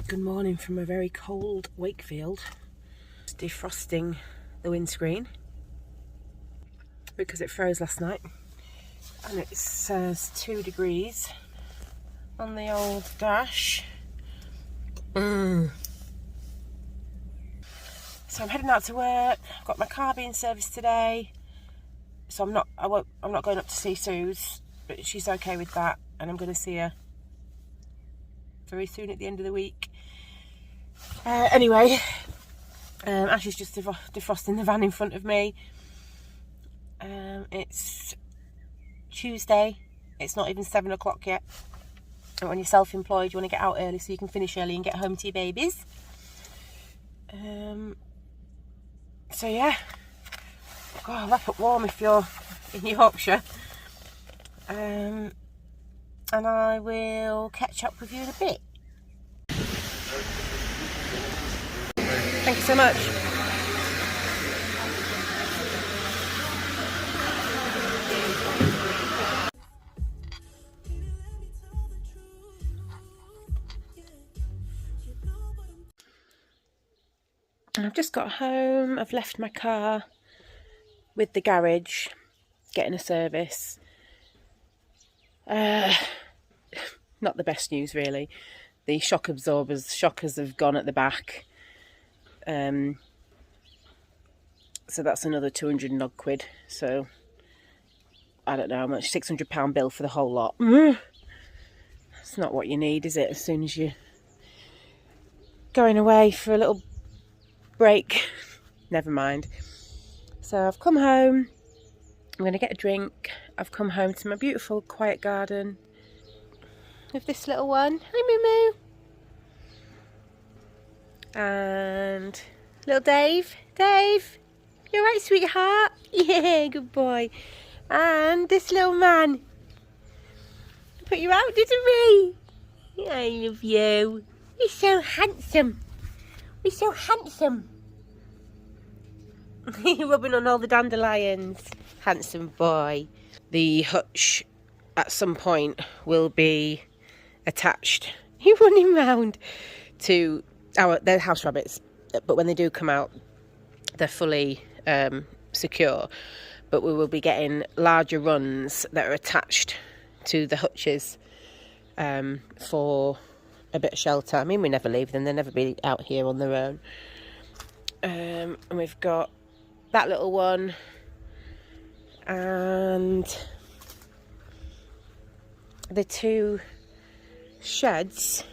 Good morning from a very cold Wakefield. Defrosting the windscreen because it froze last night, and it says 2 degrees on the old dash. So I'm heading out to work. I've got my car being serviced today, so I'm not going up to see Suze, but she's okay with that, and I'm going to see her very soon at the end of the week. Anyway, Ash is just defrosting the van in front of me. It's Tuesday. It's not even 7 o'clock yet. And when you're self-employed, you want to get out early so you can finish early and get home to your babies. So yeah, God, wrap up warm if you're in Yorkshire. And I will catch up with you in a bit. Thank you so much. I've just got home. I've left my car with the garage, getting a service. Not the best news really. The shockers have gone at the back. So that's another 200 and odd quid. So I don't know how much, £600 bill for the whole lot. It's not what you need, is it? As soon as you're going away for a little break. Never mind. So I've come home. I'm going to get a drink. I've come home to my beautiful quiet garden with this little one. Hi, Moo Moo. And little Dave. Dave, you alright, sweetheart? Yeah, good boy. And this little man. Put you out, didn't we? I love you. You're so handsome. We're so handsome. Rubbing on all the dandelions. Handsome boy. The hutch at some point will be attached. You're running round to they're house rabbits, but when they do come out, they're fully secure. But we will be getting larger runs that are attached to the hutches for a bit of shelter. I mean, we never leave them. They'll never be out here on their own. And we've got that little one and the 2 sheds,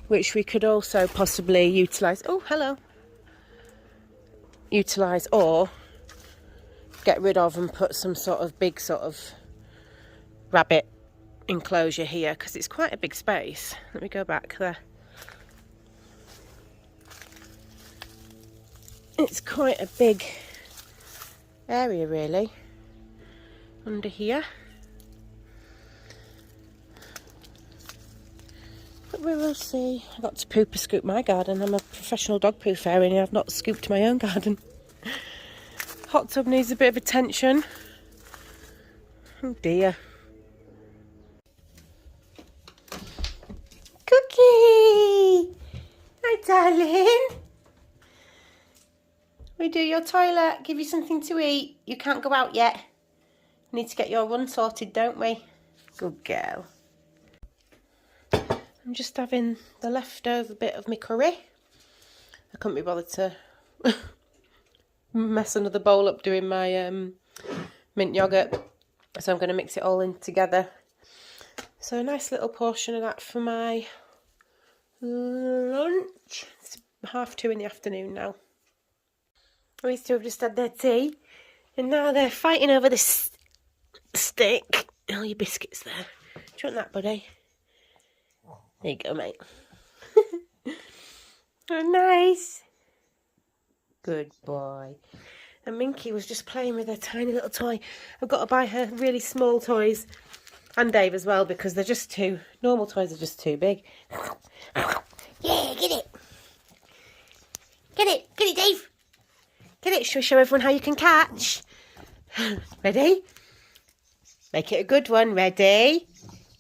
which we could also possibly utilise. Oh, hello. Utilise or get rid of and put some sort of big sort of rabbit enclosure here, because it's quite a big space. Let me go back there. It's quite a big area really under here, but we will see. I got to pooper scoop my garden. I'm a professional dog poo fairy and I've not scooped my own garden. Hot tub needs a bit of attention. Oh dear. Cookie! Hi, darling. We do your toilet, give you something to eat. You can't go out yet. We need to get your run sorted, don't we? Good girl. I'm just having the leftover bit of my curry. I couldn't be bothered to mess another bowl up doing my mint yoghurt. So I'm going to mix it all in together. So a nice little portion of that for my lunch. It's 2:30 in the afternoon now. These 2 have just had their tea, and now they're fighting over this stick. Oh, your biscuits there. Do you want that, buddy? There you go, mate. Oh, nice. Good boy. And Minky was just playing with her tiny little toy. I've got to buy her really small toys, and Dave as well, because they're just too... Normal toys are just too big. Yeah, get it. Get it. Get it, Dave. Get it. Shall we show everyone how you can catch? Ready? Make it a good one. Ready?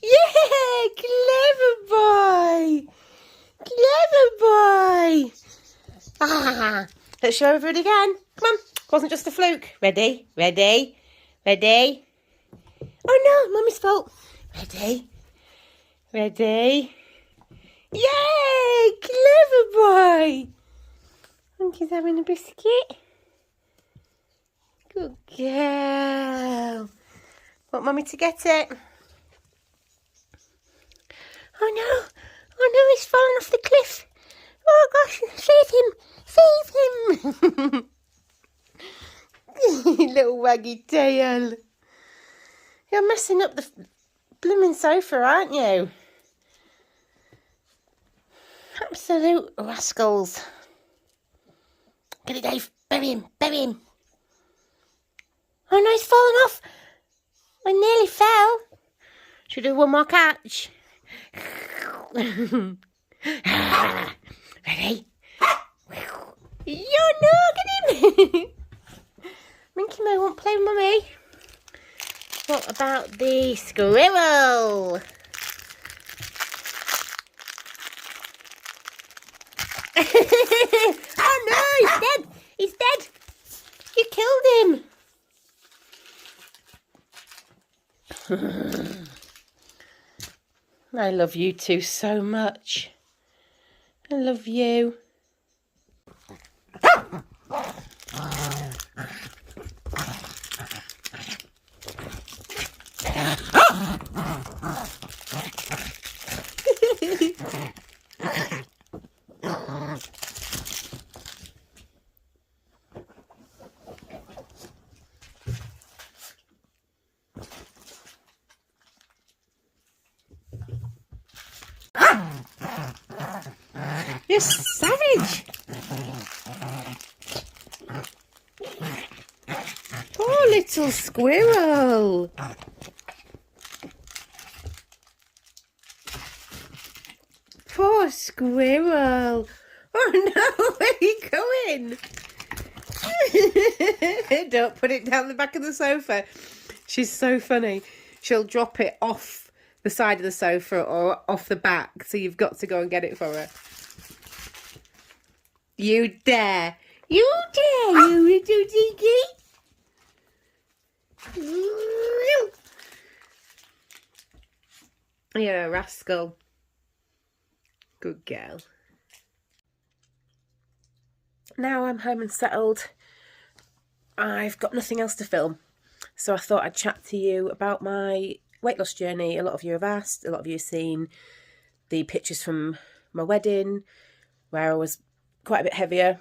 Yeah, clever boy. Clever Let's show over it again. Come on. It wasn't just a fluke. Ready? Ready? Ready? Oh no, Mummy's fault. Ready? Ready? Yay! Clever boy! I think he's having a biscuit. Good girl. Want Mummy to get it? Oh no! Oh no, he's fallen off the cliff! Oh gosh, save him! Save him! Little waggy tail. You're messing up the blooming sofa, aren't you? Absolute rascals. Get it, Dave. Bury him. Bury him. Oh no, he's fallen off. I nearly fell. Should we do one more catch? Ready? You're not him. Minky Mo won't play with Mummy. What about the squirrel? Oh no, he's dead. He's dead. You killed him. I love you two so much. I love you. You're savage. Poor little squirrel. Poor squirrel. Oh no, where are you going? Don't put it down the back of the sofa. She's so funny. She'll drop it off the side of the sofa or off the back, so you've got to go and get it for her. You dare. You dare, you little dinky. You're a rascal. Good girl. Now I'm home and settled. I've got nothing else to film. So I thought I'd chat to you about my weight loss journey. A lot of you have asked, a lot of you have seen the pictures from my wedding where I was quite a bit heavier.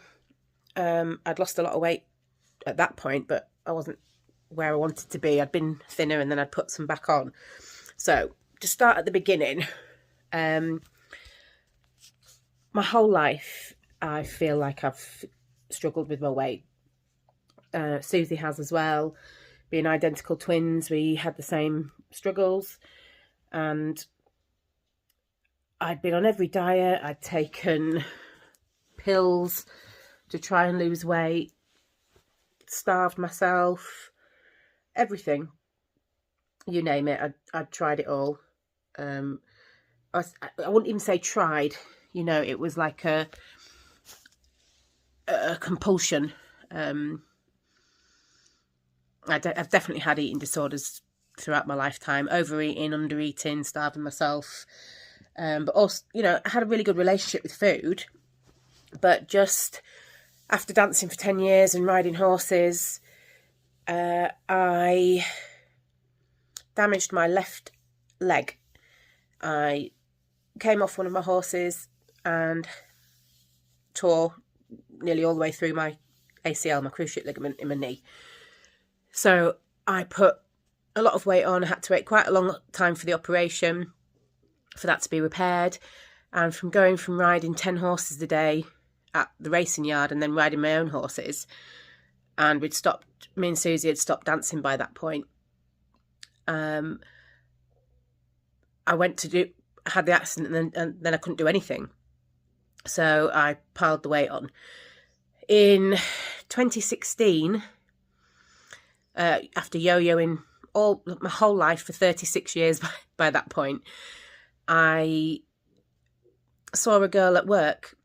I'd lost a lot of weight at that point, but I wasn't where I wanted to be. I'd been thinner and then I'd put some back on. So to start at the beginning, my whole life I feel like I've struggled with my weight. Susie has as well. Being identical twins, we had the same struggles, and I'd been on every diet. I'd taken pills to try and lose weight, starved myself, everything, you name it. I'd tried it all. I wouldn't even say tried, you know, it was like a compulsion. I've definitely had eating disorders throughout my lifetime, overeating, undereating, starving myself, but also, you know, I had a really good relationship with food, but just after dancing for 10 years and riding horses, I damaged my left leg. I came off one of my horses and tore nearly all the way through my ACL, my cruciate ligament in my knee. So I put a lot of weight on. I had to wait quite a long time for the operation for that to be repaired. And from going from riding 10 horses a day at the racing yard and then riding my own horses, and me and Susie had stopped dancing by that point. I had the accident and then I couldn't do anything. So I piled the weight on. In 2016, after yo-yoing my whole life for 36 years by that point, I saw a girl at work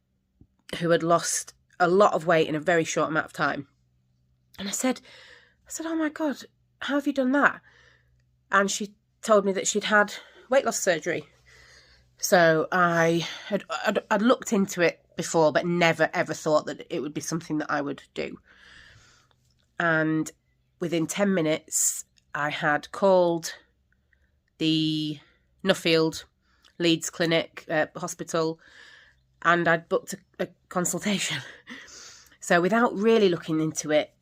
who had lost a lot of weight in a very short amount of time. And I said, oh my God, how have you done that? And she told me that she'd had weight loss surgery. So I'd looked into it before, but never ever thought that it would be something that I would do. And within 10 minutes, I had called the Nuffield Leeds Clinic hospital, and I'd booked a consultation. So without really looking into it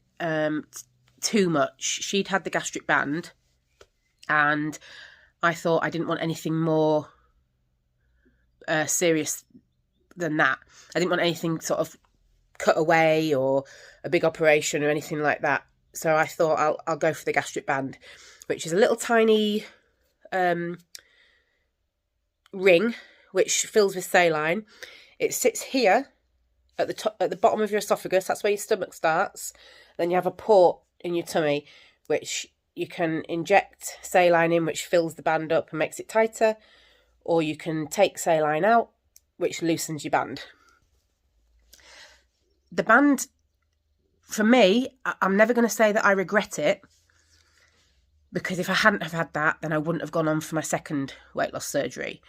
too much, she'd had the gastric band, and I thought I didn't want anything more serious than that. I didn't want anything sort of cut away or a big operation or anything like that. So I thought I'll go for the gastric band, which is a little tiny ring which fills with saline. It sits here at the top, at the bottom of your esophagus. That's where your stomach starts. Then you have a port in your tummy which you can inject saline in, which fills the band up and makes it tighter, or you can take saline out, which loosens your band. The band, for me, I'm never going to say that I regret it, because if I hadn't have had that, then I wouldn't have gone on for my second weight loss surgery.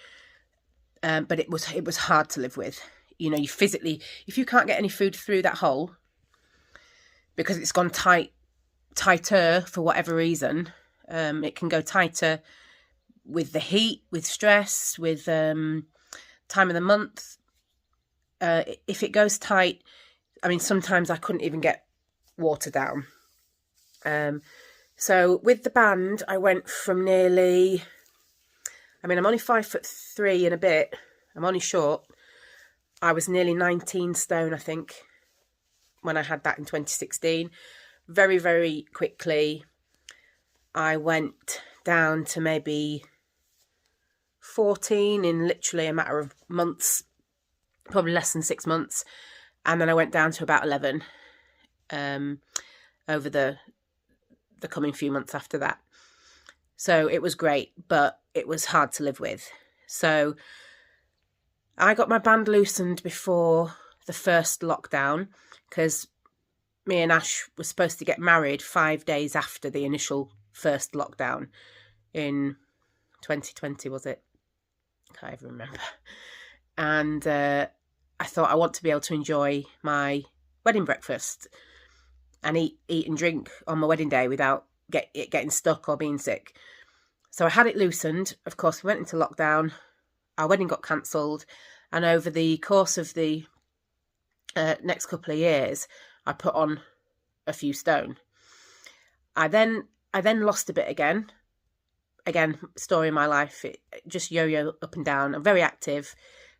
But it was hard to live with. You know, you physically, if you can't get any food through that hole because it's gone tighter for whatever reason, it can go tighter with the heat, with stress, with time of the month. If it goes tight, I mean, sometimes I couldn't even get water down. So with the band, I went from nearly, I mean, I'm only 5'3" and a bit. I'm only short. I was nearly 19 stone, I think, when I had that in 2016. Very, very quickly, I went down to maybe 14 in literally a matter of months, probably less than 6 months. And then I went down to about 11 over the coming few months after that. So it was great, but it was hard to live with. So I got my band loosened before the first lockdown, because me and Ash were supposed to get married 5 days after the initial first lockdown in 2020, was it? Can't even remember. And I thought, I want to be able to enjoy my wedding breakfast and eat and drink on my wedding day without it getting stuck or being sick. So I had it loosened. Of course, we went into lockdown. Our wedding got cancelled. And over the course of the next couple of years, I put on a few stone. I then lost a bit again. Again, story of my life. It just yo-yo up and down. I'm very active,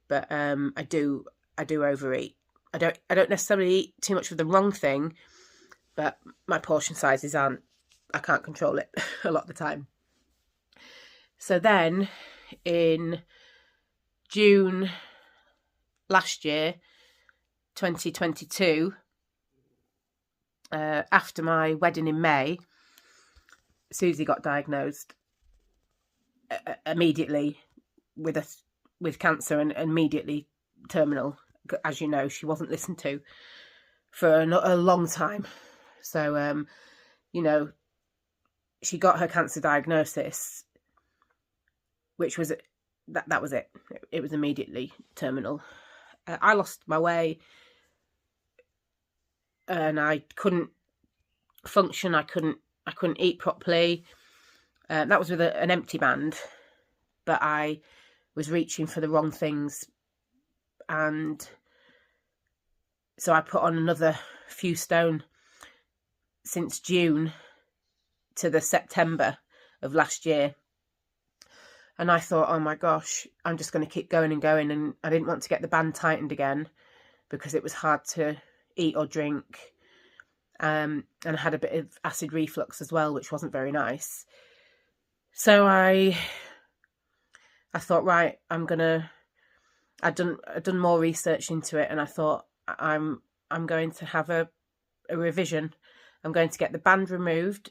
but I do overeat. I don't necessarily eat too much of the wrong thing, but my portion sizes I can't control it a lot of the time. So then in June last year, 2022, after my wedding in May, Susie got diagnosed immediately with cancer and immediately terminal. As you know, she wasn't listened to for a long time. So, she got her cancer diagnosis, which was, that was it. It was immediately terminal. I lost my way and I couldn't function. I couldn't eat properly. That was with an empty band, but I was reaching for the wrong things. And so I put on another few stone since June to the September of last year. And I thought, oh my gosh, I'm just going to keep going and going. And I didn't want to get the band tightened again because it was hard to eat or drink. And I had a bit of acid reflux as well, which wasn't very nice. So I thought, right, I'd done more research into it, and I thought, I'm going to have a revision. I'm going to get the band removed,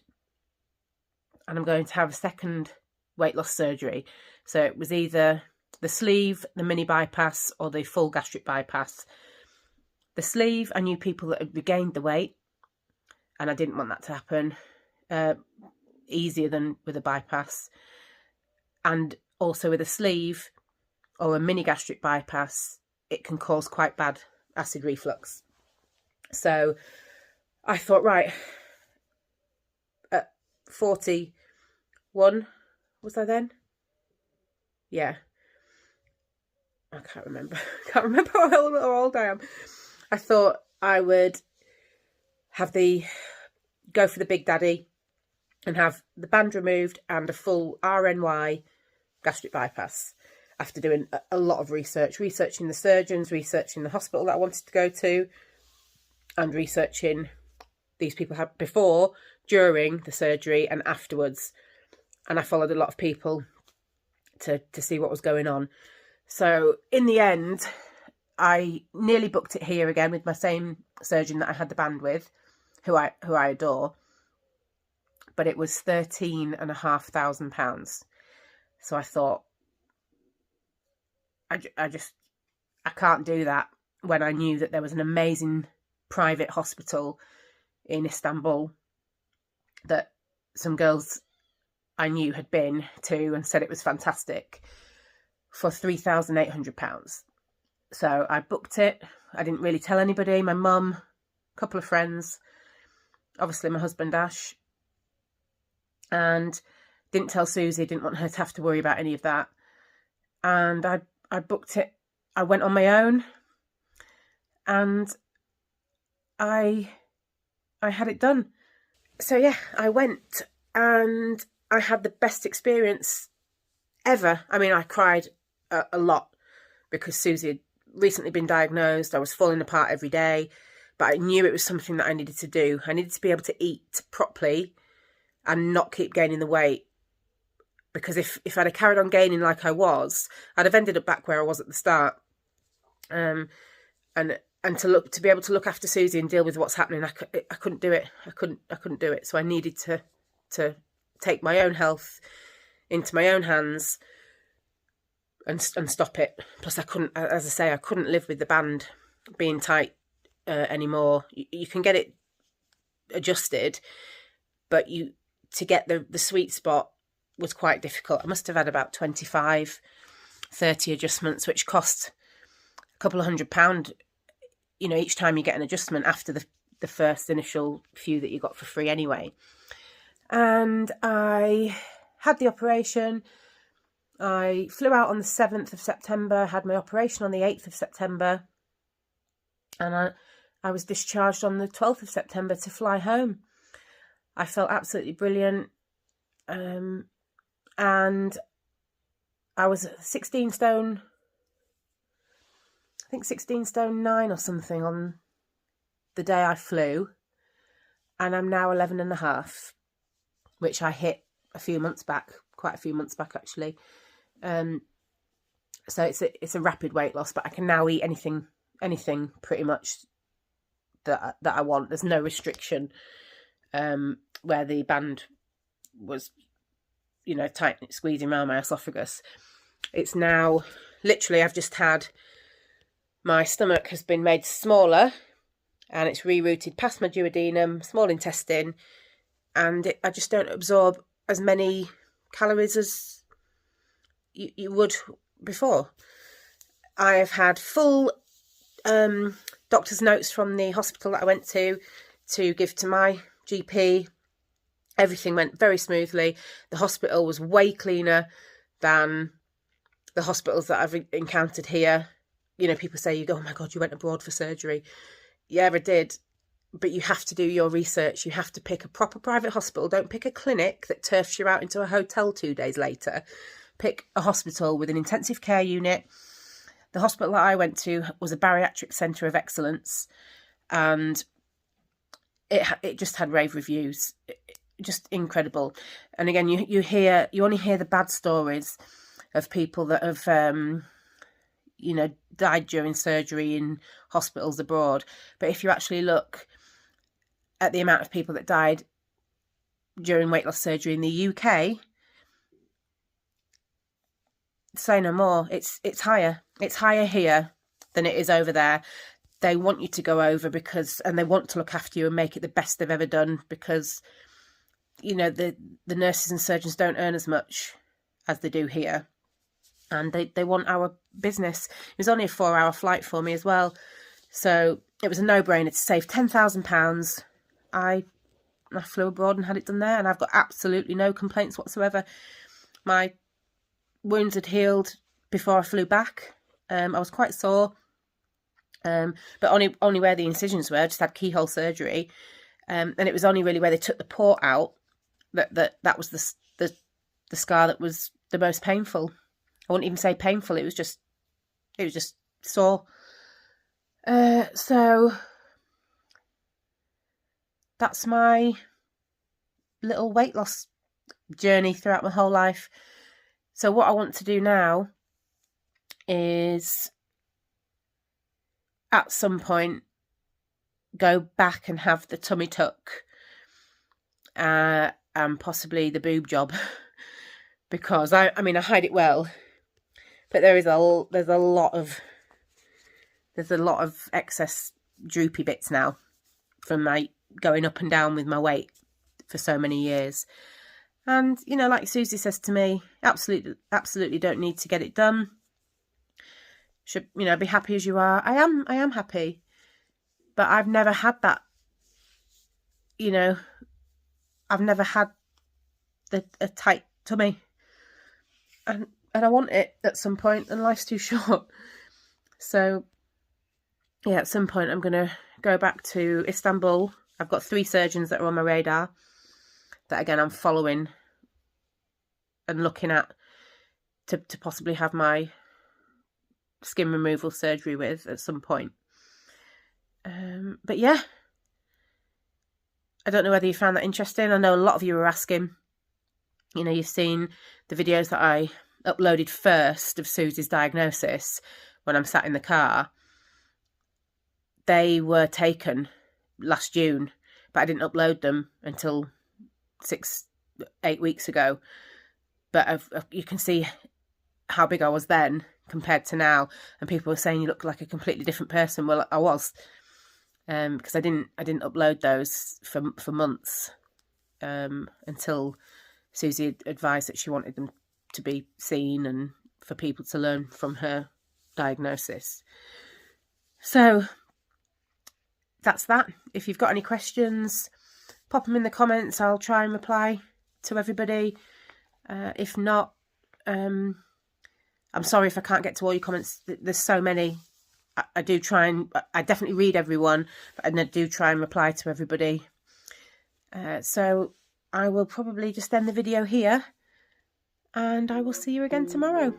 and I'm going to have a second weight loss surgery. So it was either the sleeve, the mini bypass, or the full gastric bypass. The sleeve, I knew people that had regained the weight, and I didn't want that to happen. Easier than with a bypass. And also with a sleeve or a mini gastric bypass, it can cause quite bad acid reflux. So I thought, right, at 41, was I then? Yeah. I can't remember. Can't remember how old I am. I thought I would go for the Big Daddy and have the band removed and a full RNY gastric bypass after doing a lot of researching the surgeons, researching the hospital that I wanted to go to, and researching these people had before, during the surgery and afterwards. And I followed a lot of people to see what was going on. So in the end, I nearly booked it here again with my same surgeon that I had the band with, who I adore. But it was £13,500. So I thought, I can't do that when I knew that there was an amazing private hospital in Istanbul that some girls I knew had been to and said it was fantastic, for £3,800. So I booked it. I didn't really tell anybody, my mum, a couple of friends, obviously my husband Ash, and didn't tell Susie, didn't want her to have to worry about any of that. And I booked it. I went on my own, and I had it done. So yeah, I went, and I had the best experience ever. I mean, I cried a lot because Susie had recently been diagnosed. I was falling apart every day, but I knew it was something that I needed to do. I needed to be able to eat properly and not keep gaining the weight. Because if I'd have carried on gaining like I was, I'd have ended up back where I was at the start. And to be able to look after Susie and deal with what's happening, I couldn't do it. I couldn't do it. So I needed to take my own health into my own hands and stop it. Plus, I couldn't, as I say, I couldn't live with the band being tight anymore. You can get it adjusted, but to get the sweet spot was quite difficult. I must have had about 25, 30 adjustments, which cost a couple of £100, each time you get an adjustment after the first initial few that you got for free anyway. And I had the operation. I flew out on the 7th of September, had my operation on the 8th of September, and I was discharged on the 12th of September to fly home. I felt absolutely brilliant. And I was 16 stone 9 or something on the day I flew, and I'm now 11.5, which I hit quite a few months back actually. So it's a rapid weight loss, but I can now eat anything pretty much that I want. There's no restriction where the band was, tight squeezing around my esophagus. It's now literally, I've just had, my stomach has been made smaller and it's rerouted past my duodenum, small intestine, and I just don't absorb as many calories as you would before. I have had full doctor's notes from the hospital that I went to give to my GP. Everything went very smoothly. The hospital was way cleaner than the hospitals that I've encountered here. People say, you go, oh my God, you went abroad for surgery. Yeah, I did. But you have to do your research. You have to pick a proper private hospital. Don't pick a clinic that turfs you out into a hotel 2 days later. Pick a hospital with an intensive care unit. The hospital that I went to was a bariatric centre of excellence, and it just had rave reviews. Just incredible. And again, you only hear the bad stories of people that have died during surgery in hospitals abroad. But if you actually look at the amount of people that died during weight loss surgery in the UK, say no more. It's higher. It's higher here than it is over there. they want you to go over and they want to look after you and make it the best they've ever done, because, you know, the nurses and surgeons don't earn as much as they do here. And they want our business. It was only a 4-hour flight for me as well. So it was a no-brainer to save £10,000. I flew abroad and had it done there, and I've got absolutely no complaints whatsoever. My wounds had healed before I flew back. I was quite sore, but only where the incisions were. I just had keyhole surgery, and it was only really where they took the port out that was the scar that was the most painful. I wouldn't even say painful. It was just sore. So that's my little weight loss journey throughout my whole life. So what I want to do now is, at some point, go back and have the tummy tuck and possibly the boob job, because I mean, I hide it well, but there's a lot of excess droopy bits now from my going up and down with my weight for so many years. And, you know, like Susie says to me, absolutely don't need to get it done. Should, you know, be happy as you are. I am happy, but I've never had that, you know, I've never had a tight tummy, and I want it at some point, and life's too short. So yeah, at some point I'm going to go back to Istanbul. I've got 3 surgeons that are on my radar that, again, I'm following and looking at to possibly have my skin removal surgery with at some point. But yeah, I don't know whether you found that interesting. I know a lot of you were asking. You know, you've seen the videos that I uploaded first of Susie's diagnosis when I'm sat in the car. They were taken last June, but I didn't upload them until 6-8 weeks ago. But you can see how big I was then compared to now, and people were saying you look like a completely different person. Well, I was, because I didn't upload those for months, until Susie advised that she wanted them to be seen and for people to learn from her diagnosis. So that's that. If you've got any questions, pop them in the comments. I'll try and reply to everybody. If not, I'm sorry if I can't get to all your comments. There's so many. I do try and, I definitely read everyone, and I do try and reply to everybody. So I will probably just end the video here, and I will see you again tomorrow.